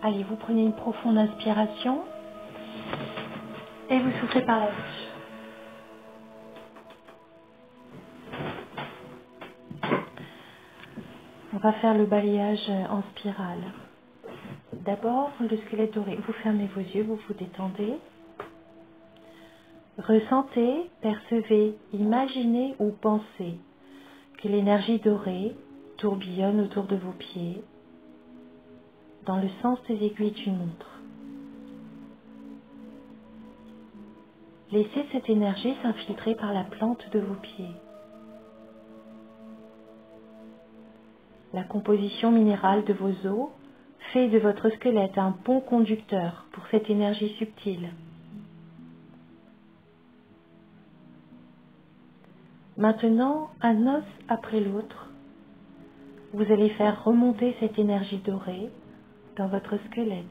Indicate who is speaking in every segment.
Speaker 1: Allez, vous prenez une profonde inspiration et vous soufflez par la bouche. On va faire le balayage en spirale. D'abord, le squelette doré. Vous fermez vos yeux, vous vous détendez. Ressentez, percevez, imaginez ou pensez que l'énergie dorée tourbillonne autour de vos pieds dans le sens des aiguilles d'une montre. Laissez cette énergie s'infiltrer par la plante de vos pieds. La composition minérale de vos os fait de votre squelette un bon conducteur pour cette énergie subtile. Maintenant, un os après l'autre, vous allez faire remonter cette énergie dorée dans votre squelette.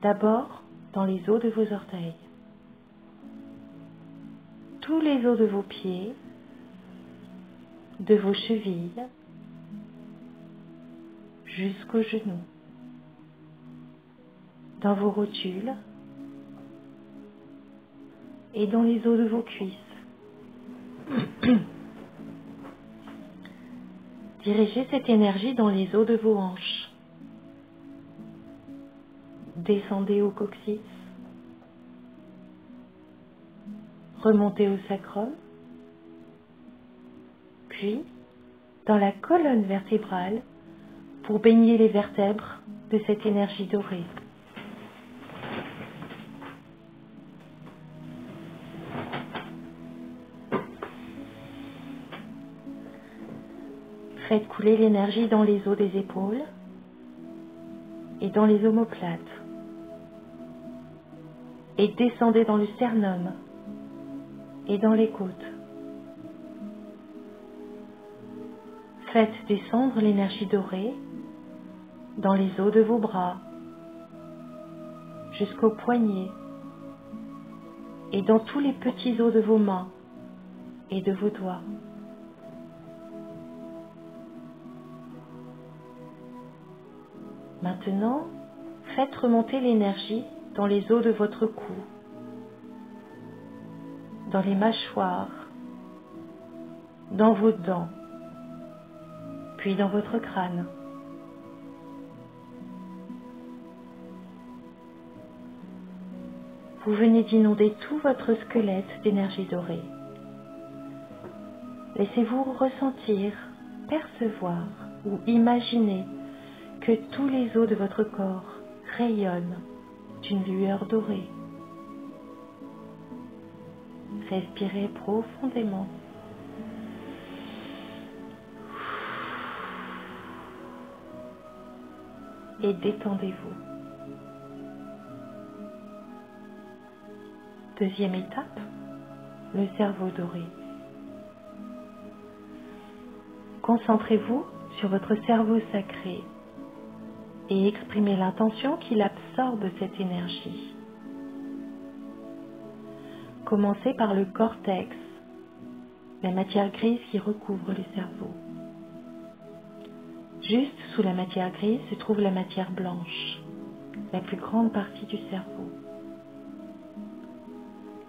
Speaker 1: D'abord, dans les os de vos orteils. Tous les os de vos pieds, de vos chevilles, jusqu'aux genoux. Dans vos rotules et dans les os de vos cuisses. Dirigez cette énergie dans les os de vos hanches. Descendez au coccyx. Remontez au sacrum. Puis, dans la colonne vertébrale, pour baigner les vertèbres de cette énergie dorée. Faites couler l'énergie dans les os des épaules et dans les omoplates. Et descendez dans le sternum et dans les côtes. Faites descendre l'énergie dorée dans les os de vos bras jusqu'aux poignets et dans tous les petits os de vos mains et de vos doigts. Maintenant, faites remonter l'énergie dans les os de votre cou, dans les mâchoires, dans vos dents, puis dans votre crâne. Vous venez d'inonder tout votre squelette d'énergie dorée. Laissez-vous ressentir, percevoir ou imaginer que tous les os de votre corps rayonnent d'une lueur dorée. Respirez profondément. Et détendez-vous. Deuxième étape, le cerveau doré. Concentrez-vous sur votre cerveau sacré et exprimez l'intention qu'il absorbe cette énergie. Commencez par le cortex, la matière grise qui recouvre le cerveau. Juste sous la matière grise se trouve la matière blanche, la plus grande partie du cerveau.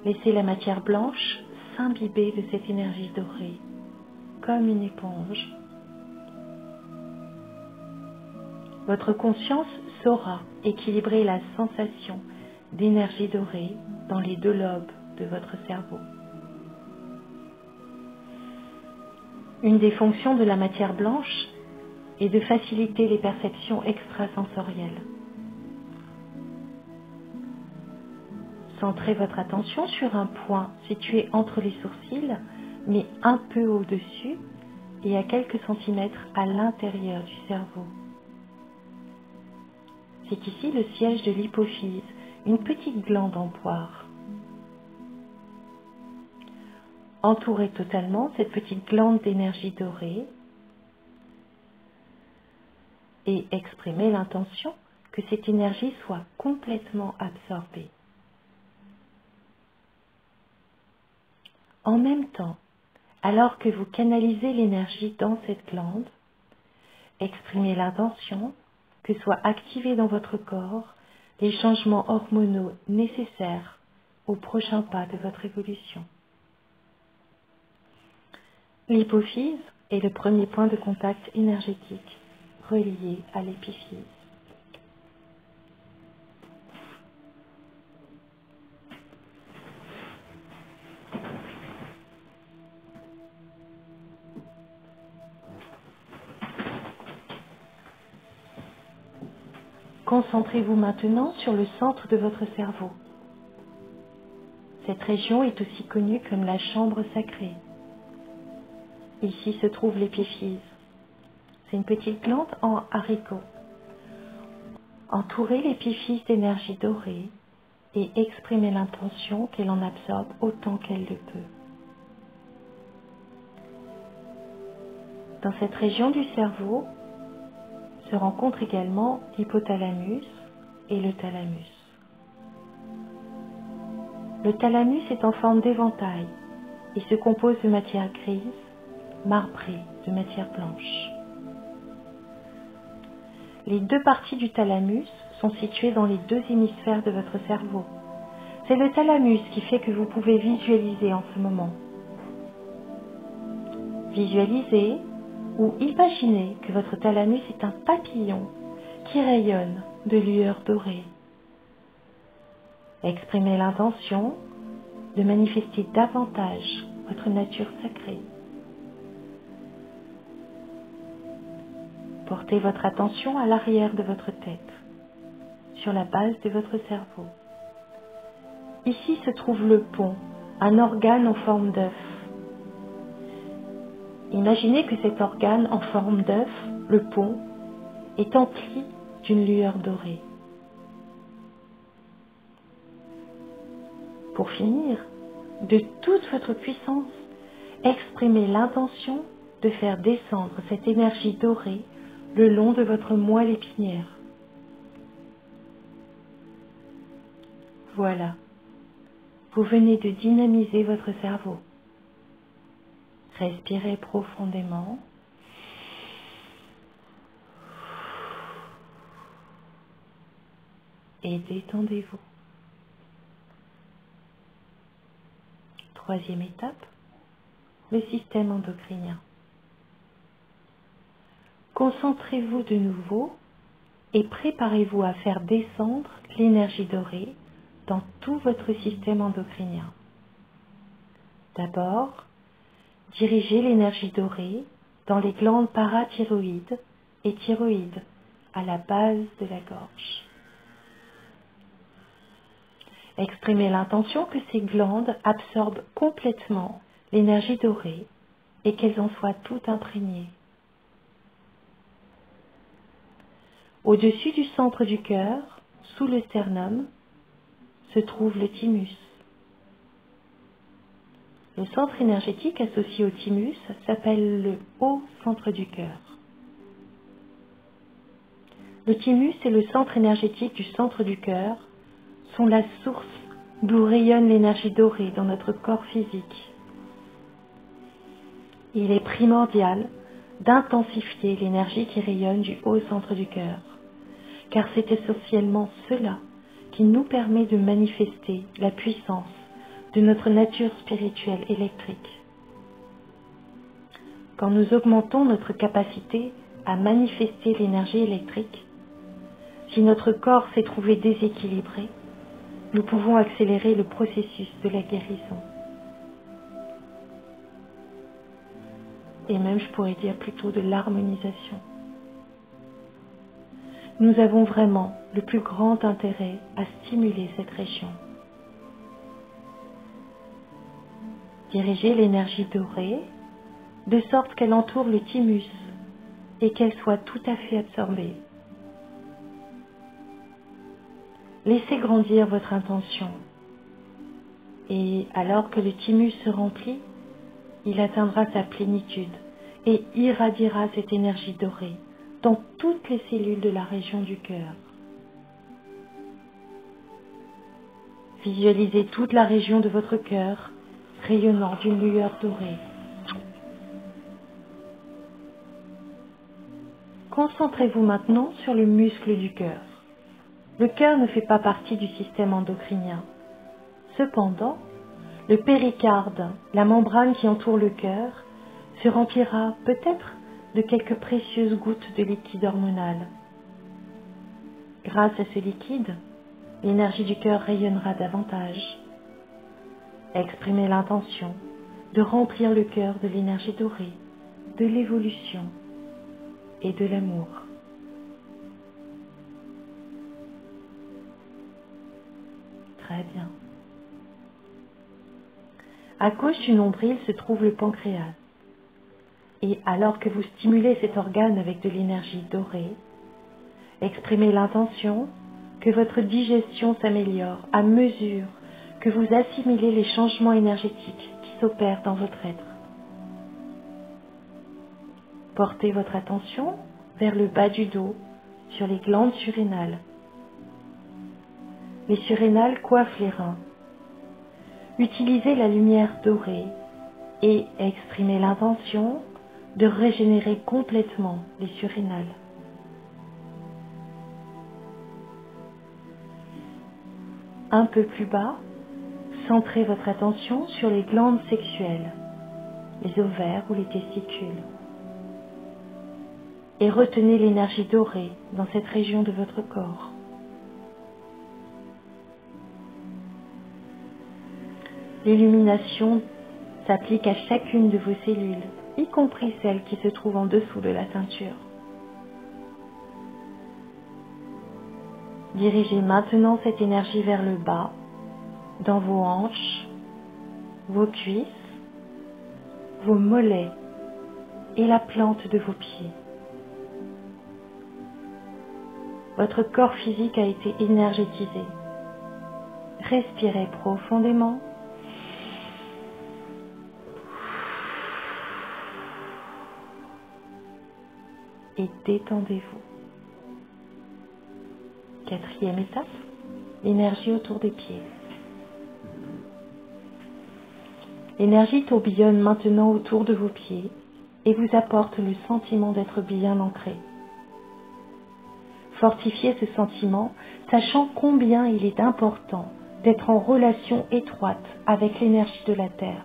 Speaker 1: Laissez la matière blanche s'imbiber de cette énergie dorée, comme une éponge. Votre conscience saura équilibrer la sensation d'énergie dorée dans les deux lobes de votre cerveau. Une des fonctions de la matière blanche est de faciliter les perceptions extrasensorielles. Centrez votre attention sur un point situé entre les sourcils, mais un peu au-dessus et à quelques centimètres à l'intérieur du cerveau. C'est ici le siège de l'hypophyse, une petite glande en poire. Entourez totalement cette petite glande d'énergie dorée et exprimez l'intention que cette énergie soit complètement absorbée. En même temps, alors que vous canalisez l'énergie dans cette glande, exprimez l'intention que soient activés dans votre corps les changements hormonaux nécessaires au prochain pas de votre évolution. L'hypophyse est le premier point de contact énergétique relié à l'épiphyse. Concentrez-vous maintenant sur le centre de votre cerveau. Cette région est aussi connue comme la chambre sacrée. Ici se trouve l'épiphyse. C'est une petite glande en haricot. Entourez l'épiphyse d'énergie dorée et exprimez l'intention qu'elle en absorbe autant qu'elle le peut. Dans cette région du cerveau se rencontrent également l'hypothalamus et le thalamus. Le thalamus est en forme d'éventail et se compose de matière grise, marbrée, de matière blanche. Les deux parties du thalamus sont situées dans les deux hémisphères de votre cerveau. C'est le thalamus qui fait que vous pouvez visualiser en ce moment. Visualisez ou imaginez que votre thalamus est un papillon qui rayonne de lueur dorée. Exprimez l'intention de manifester davantage votre nature sacrée. Portez votre attention à l'arrière de votre tête, sur la base de votre cerveau. Ici se trouve le pont, un organe en forme d'œuf. Imaginez que cet organe en forme d'œuf, le pont, est empli d'une lueur dorée. Pour finir, de toute votre puissance, exprimez l'intention de faire descendre cette énergie dorée le long de votre moelle épinière. Voilà, vous venez de dynamiser votre cerveau. Respirez profondément. Et détendez-vous. Troisième étape, le système endocrinien. Concentrez-vous de nouveau et préparez-vous à faire descendre l'énergie dorée dans tout votre système endocrinien. D'abord, dirigez l'énergie dorée dans les glandes parathyroïdes et thyroïdes à la base de la gorge. Exprimez l'intention que ces glandes absorbent complètement l'énergie dorée et qu'elles en soient toutes imprégnées. Au-dessus du centre du cœur, sous le sternum, se trouve le thymus. Le centre énergétique associé au thymus s'appelle le haut centre du cœur. Le thymus et le centre énergétique du centre du cœur sont la source d'où rayonne l'énergie dorée dans notre corps physique. Il est primordial d'intensifier l'énergie qui rayonne du haut centre du cœur, car c'est essentiellement cela qui nous permet de manifester la puissance de notre nature spirituelle électrique. Quand nous augmentons notre capacité à manifester l'énergie électrique, si notre corps s'est trouvé déséquilibré, nous pouvons accélérer le processus de la guérison. Et même, je pourrais dire plutôt de l'harmonisation. Nous avons vraiment le plus grand intérêt à stimuler cette région. Dirigez l'énergie dorée de sorte qu'elle entoure le thymus et qu'elle soit tout à fait absorbée. Laissez grandir votre intention et alors que le thymus se remplit, il atteindra sa plénitude et irradiera cette énergie dorée dans toutes les cellules de la région du cœur. Visualisez toute la région de votre cœur rayonnant d'une lueur dorée. Concentrez-vous maintenant sur le muscle du cœur. Le cœur ne fait pas partie du système endocrinien. Cependant, le péricarde, la membrane qui entoure le cœur, se remplira peut-être de quelques précieuses gouttes de liquide hormonal. Grâce à ce liquide, l'énergie du cœur rayonnera davantage. Exprimez l'intention de remplir le cœur de l'énergie dorée, de l'évolution et de l'amour. Très bien. À gauche du nombril se trouve le pancréas. Et alors que vous stimulez cet organe avec de l'énergie dorée, exprimez l'intention que votre digestion s'améliore à mesure que vous assimilez les changements énergétiques qui s'opèrent dans votre être. Portez votre attention vers le bas du dos, sur les glandes surrénales. Les surrénales coiffent les reins. Utilisez la lumière dorée et exprimez l'intention de régénérer complètement les surrénales. Un peu plus bas, centrez votre attention sur les glandes sexuelles, les ovaires ou les testicules. Et retenez l'énergie dorée dans cette région de votre corps. L'illumination s'applique à chacune de vos cellules, y compris celles qui se trouvent en dessous de la ceinture. Dirigez maintenant cette énergie vers le bas, dans vos hanches, vos cuisses, vos mollets et la plante de vos pieds. Votre corps physique a été énergétisé. Respirez profondément. Et détendez-vous. Quatrième étape, l'énergie autour des pieds. L'énergie tourbillonne maintenant autour de vos pieds et vous apporte le sentiment d'être bien ancré. Fortifiez ce sentiment, sachant combien il est important d'être en relation étroite avec l'énergie de la Terre.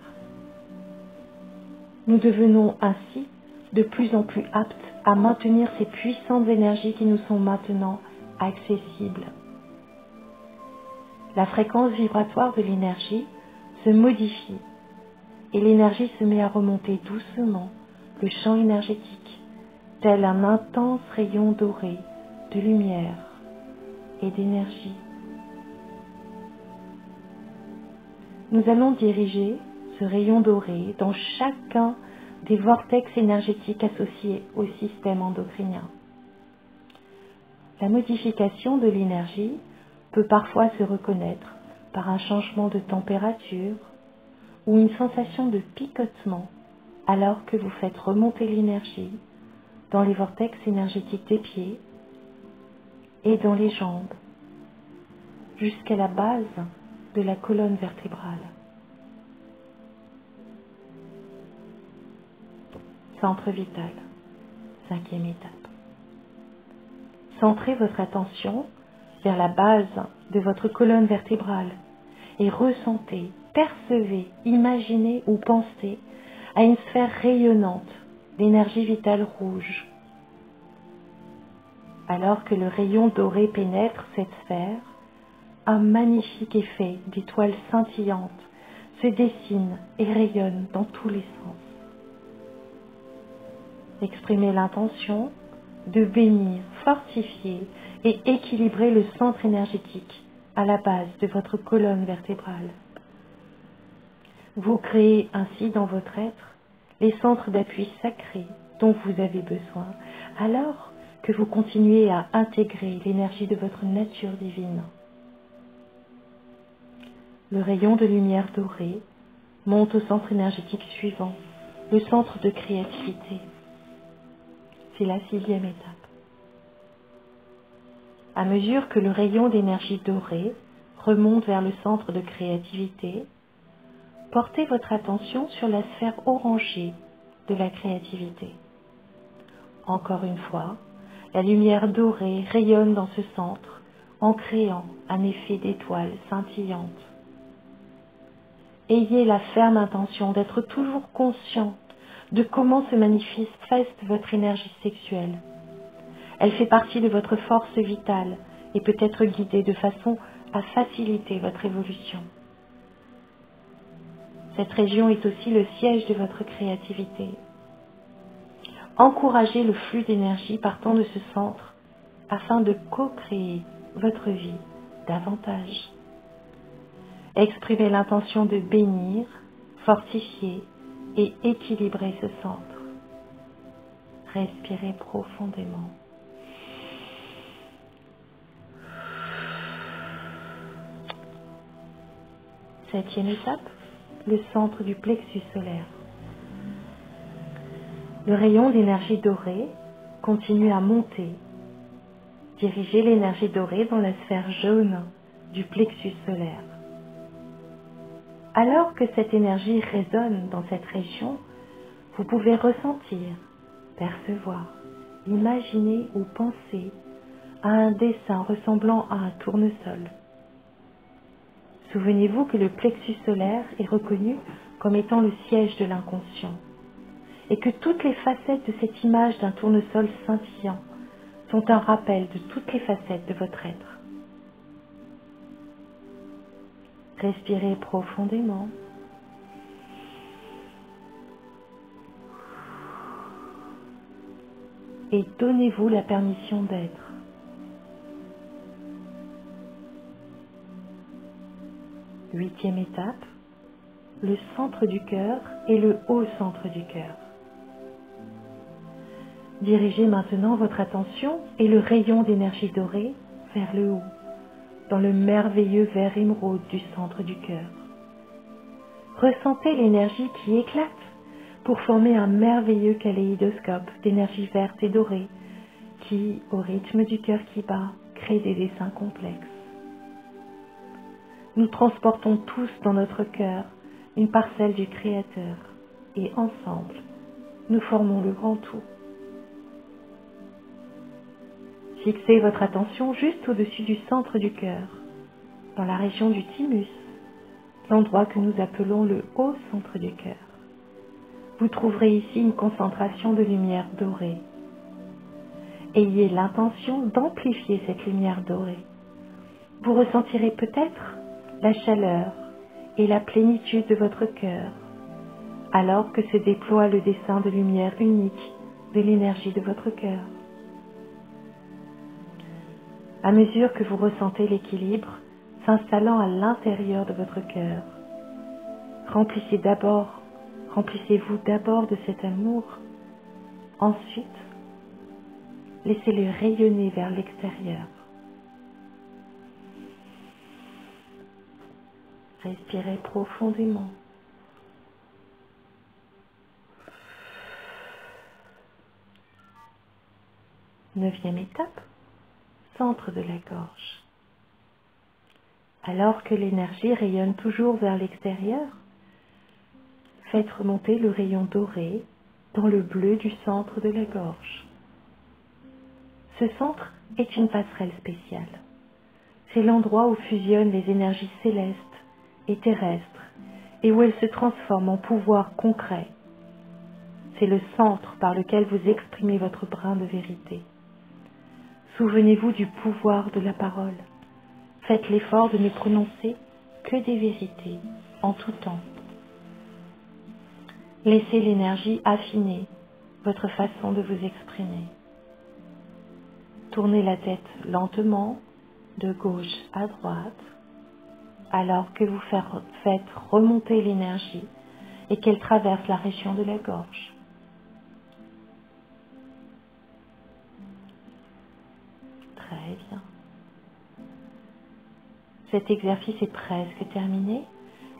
Speaker 1: Nous devenons ainsi de plus en plus aptes à maintenir ces puissantes énergies qui nous sont maintenant accessibles. La fréquence vibratoire de l'énergie se modifie et l'énergie se met à remonter doucement le champ énergétique, tel un intense rayon doré de lumière et d'énergie. Nous allons diriger ce rayon doré dans chacun des vortex énergétiques associés au système endocrinien. La modification de l'énergie peut parfois se reconnaître par un changement de température ou une sensation de picotement alors que vous faites remonter l'énergie dans les vortex énergétiques des pieds et dans les jambes jusqu'à la base de la colonne vertébrale. Centre vital, cinquième étape. Centrez votre attention vers la base de votre colonne vertébrale et ressentez, percevez, imaginez ou pensez à une sphère rayonnante d'énergie vitale rouge. Alors que le rayon doré pénètre cette sphère, un magnifique effet d'étoiles scintillantes se dessine et rayonne dans tous les sens. Exprimez l'intention de bénir, fortifier et équilibrer le centre énergétique à la base de votre colonne vertébrale. Vous créez ainsi dans votre être les centres d'appui sacrés dont vous avez besoin, alors que vous continuez à intégrer l'énergie de votre nature divine. Le rayon de lumière dorée monte au centre énergétique suivant, le centre de créativité. C'est la sixième étape. À mesure que le rayon d'énergie dorée remonte vers le centre de créativité, portez votre attention sur la sphère orangée de la créativité. Encore une fois, La lumière dorée rayonne dans ce centre en créant un effet d'étoile scintillante. Ayez la ferme intention d'être toujours conscient de comment se manifeste votre énergie sexuelle. Elle fait partie de votre force vitale et peut être guidée de façon à faciliter votre évolution. Cette région est aussi le siège de votre créativité. Encouragez le flux d'énergie partant de ce centre afin de co-créer votre vie davantage. Exprimez l'intention de bénir, fortifier et équilibrer ce centre. Respirez profondément. Septième étape, le centre du plexus solaire. Le rayon d'énergie dorée continue à monter. Dirigez l'énergie dorée dans la sphère jaune du plexus solaire. Alors que cette énergie résonne dans cette région, vous pouvez ressentir, percevoir, imaginer ou penser à un dessin ressemblant à un tournesol. Souvenez-vous que le plexus solaire est reconnu comme étant le siège de l'inconscient et que toutes les facettes de cette image d'un tournesol scintillant sont un rappel de toutes les facettes de votre être. Respirez profondément. Et donnez-vous la permission d'être. Huitième étape, le centre du cœur et le haut centre du cœur. Dirigez maintenant votre attention et le rayon d'énergie dorée vers le haut, dans le merveilleux vert émeraude du centre du cœur. Ressentez l'énergie qui éclate pour former un merveilleux kaléidoscope d'énergie verte et dorée qui, au rythme du cœur qui bat, crée des dessins complexes. Nous transportons tous dans notre cœur une parcelle du Créateur et ensemble, nous formons le grand tout. Fixez votre attention juste au-dessus du centre du cœur, dans la région du thymus, l'endroit que nous appelons le haut centre du cœur. Vous trouverez ici une concentration de lumière dorée. Ayez l'intention d'amplifier cette lumière dorée. Vous ressentirez peut-être la chaleur et la plénitude de votre cœur, alors que se déploie le dessin de lumière unique de l'énergie de votre cœur. À mesure que vous ressentez l'équilibre s'installant à l'intérieur de votre cœur, remplissez-vous d'abord de cet amour, ensuite, laissez-le rayonner vers l'extérieur. Respirez profondément. Neuvième étape, centre de la gorge. Alors que l'énergie rayonne toujours vers l'extérieur, faites remonter le rayon doré dans le bleu du centre de la gorge. Ce centre est une passerelle spéciale. C'est l'endroit où fusionnent les énergies célestes et terrestres et où elles se transforment en pouvoir concret. C'est le centre par lequel vous exprimez votre brin de vérité. Souvenez-vous du pouvoir de la parole. Faites l'effort de ne prononcer que des vérités en tout temps. Laissez l'énergie affiner votre façon de vous exprimer. Tournez la tête lentement de gauche à droite alors que vous faites remonter l'énergie et qu'elle traverse la région de la gorge. Très bien. Cet exercice est presque terminé.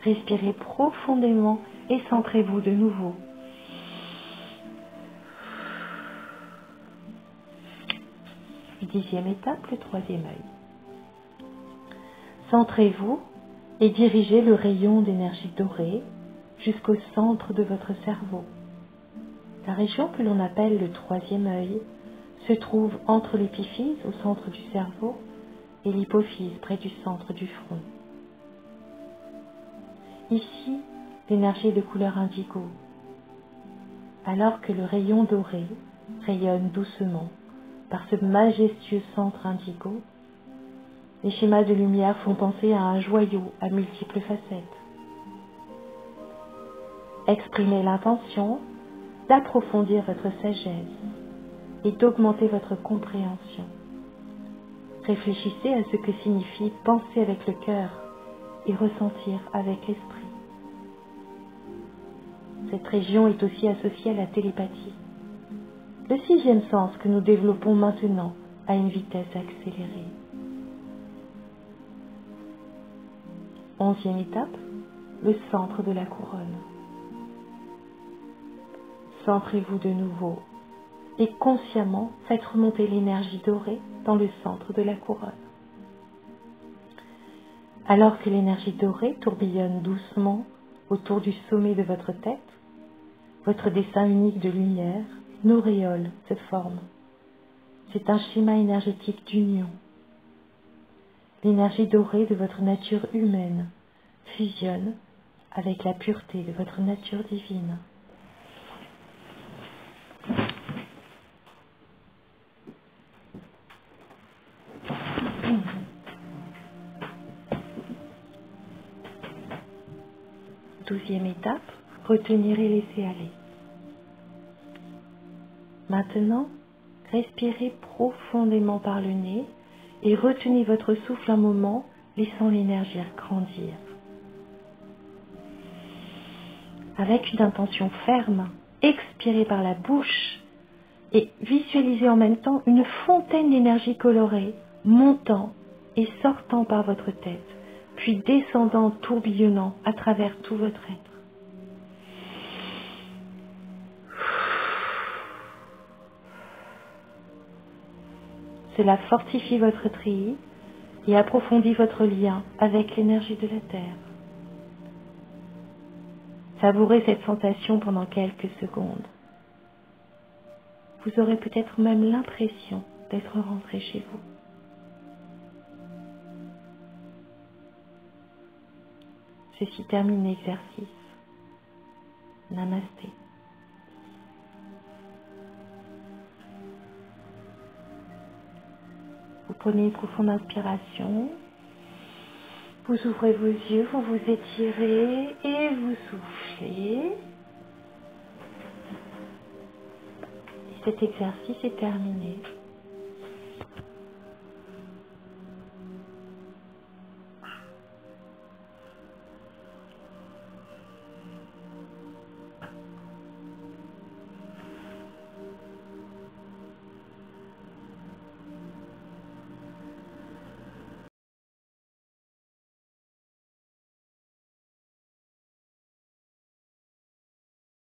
Speaker 1: Respirez profondément et centrez-vous de nouveau. Dixième étape, le troisième œil. Centrez-vous et dirigez le rayon d'énergie dorée jusqu'au centre de votre cerveau. La région que l'on appelle le troisième œil se trouve entre l'épiphyse au centre du cerveau et l'hypophyse près du centre du front. Ici, l'énergie est de couleur indigo, alors que le rayon doré rayonne doucement par ce majestueux centre indigo. Les schémas de lumière font penser à un joyau à multiples facettes. Exprimez l'intention d'approfondir votre sagesse et d'augmenter votre compréhension. Réfléchissez à ce que signifie penser avec le cœur et ressentir avec l'esprit. Cette région est aussi associée à la télépathie, le 6e sens que nous développons maintenant à une vitesse accélérée. 11e étape, le centre de la couronne. Centrez-vous de nouveau et consciemment faites remonter l'énergie dorée dans le centre de la couronne. Alors que l'énergie dorée tourbillonne doucement autour du sommet de votre tête, votre dessin unique de lumière, une auréole se forme. C'est un schéma énergétique d'union. L'énergie dorée de votre nature humaine fusionne avec la pureté de votre nature divine. Douzième étape, retenir et laisser aller. Maintenant, respirez profondément par le nez et retenez votre souffle un moment, laissant l'énergie grandir. Avec une intention ferme, expirez par la bouche et visualisez en même temps une fontaine d'énergie colorée montant et sortant par votre tête, puis descendant, tourbillonnant à travers tout votre être. Cela fortifie votre tri et approfondit votre lien avec l'énergie de la Terre. Savourez cette sensation pendant quelques secondes. Vous aurez peut-être même l'impression d'être rentré chez vous. Ceci termine l'exercice. Namasté. Vous prenez une profonde inspiration. Vous ouvrez vos yeux, vous vous étirez et vous soufflez. Et cet exercice est terminé.